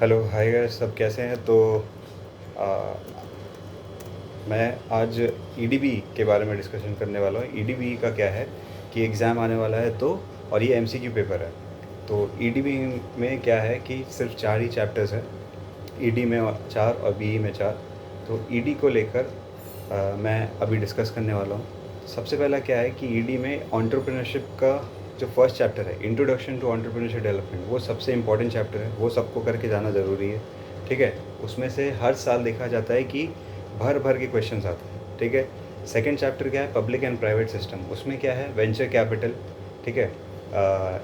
Hello hi guys, सब कैसे हैं? तो आ, मैं आज ईडीबी के बारे में डिस्कशन करने वाला हूँ। ईडीबी का क्या है कि एग्ज़ाम आने वाला है, तो और ये एमसीक्यू पेपर है। तो ईडीबी में क्या है कि सिर्फ 4 ही चैप्टर्स हैं। ईडी में 4 और बीई में 4। तो ईडी को लेकर मैं अभी डिस्कस करने वाला हूँ। सबसे पहला क्या है कि ईडी में एंटरप्रेन्योरशिप का जो फर्स्ट चैप्टर है, इंट्रोडक्शन टू एंटरप्रेन्योरशिप डेवलपमेंट, वो सबसे इम्पॉर्टेंट चैप्टर है। वो सबको करके जाना ज़रूरी है, ठीक है। उसमें से हर साल देखा जाता है कि भर भर के क्वेश्चंस आते हैं, ठीक है। सेकंड चैप्टर क्या है? Public and private system. उसमें क्या है? वेंचर कैपिटल, ठीक है,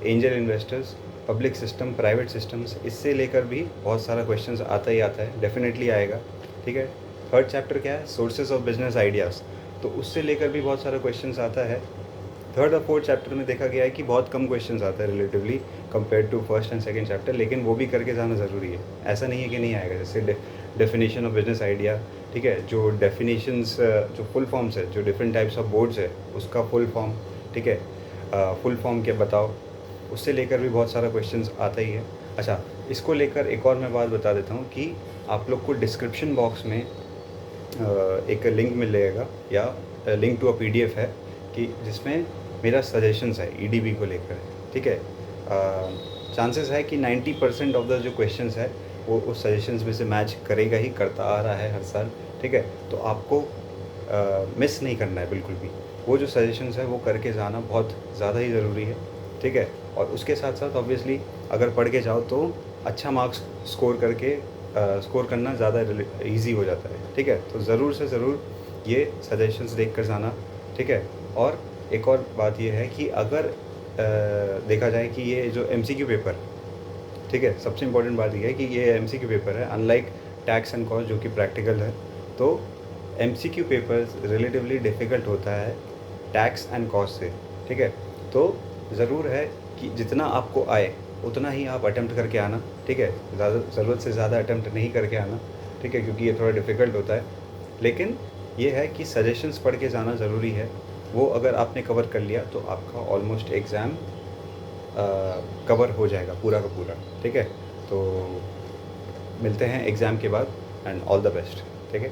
angel investors, public system, private systems, इससे लेकर भी बहुत सारा क्वेश्चंस आता ही आता है, डेफिनेटली आएगा, ठीक है। थर्ड चैप्टर क्या है? Sources of business ideas. तो उससे लेकर भी बहुत सारा क्वेश्चंस आता है। थर्ड और फोर्थ चैप्टर में देखा गया है कि बहुत कम क्वेश्चंस आते हैं relatively compare to first and second chapter, लेकिन वो भी करके जाना ज़रूरी है। ऐसा नहीं है कि नहीं आएगा। जैसे डेफिनेशन ऑफ बिजनेस आइडिया, ठीक है, जो डेफिनेशंस, जो फुल फॉर्म्स है, जो डिफरेंट टाइप्स ऑफ बोर्ड्स है, उसका फुल फॉर्म, ठीक है, फुल फॉर्म क्या बताओ, उससे लेकर भी बहुत सारा क्वेश्चंस आता ही है। अच्छा, इसको लेकर एक और मैं बात बता देता हूँ कि आप लोग को डिस्क्रिप्शन बॉक्स में एक लिंक मिलेगा, या लिंक टू अ पीडीएफ है, कि जिसमें मेरा सजेशंस है ईडीबी को लेकर, ठीक है। चांसेस है कि 90% ऑफ द जो क्वेश्चंस है वो उस सजेशंस में से मैच करेगा ही, करता आ रहा है हर साल, ठीक है। तो आपको मिस नहीं करना है बिल्कुल भी। वो जो सजेशंस है वो करके जाना बहुत ज़्यादा ही ज़रूरी है, ठीक है। और उसके साथ साथ ऑब्वियसली अगर पढ़ के जाओ तो अच्छा मार्क्स स्कोर करना ज़्यादा ईजी हो जाता है, ठीक है। तो ज़रूर से ज़रूर ये सजेशंस देख कर जाना, ठीक है। और एक और बात ये है कि अगर देखा जाए कि ये जो एमसीक्यू पेपर, ठीक है, सबसे इम्पोर्टेंट बात ये है कि ये एमसीक्यू पेपर है, अनलाइक टैक्स एंड कॉस्ट जो कि प्रैक्टिकल है। तो एमसीक्यू पेपर रिलेटिवली डिफ़िकल्ट होता है टैक्स एंड कॉस्ट से, ठीक है। तो ज़रूर है कि जितना आपको आए उतना ही आप अटेम्प्ट करके आना, ठीक है। ज़्यादा ज़रूरत से ज़्यादा अटेम्प्ट नहीं करके आना, ठीक है, क्योंकि ये थोड़ा डिफ़िकल्ट होता है। लेकिन ये है कि सजेशंस पढ़ के जाना ज़रूरी है। वो अगर आपने कवर कर लिया तो आपका ऑलमोस्ट एग्ज़ाम कवर हो जाएगा पूरा का पूरा, ठीक है। तो मिलते हैं एग्ज़ाम के बाद, एंड ऑल द बेस्ट, ठीक है।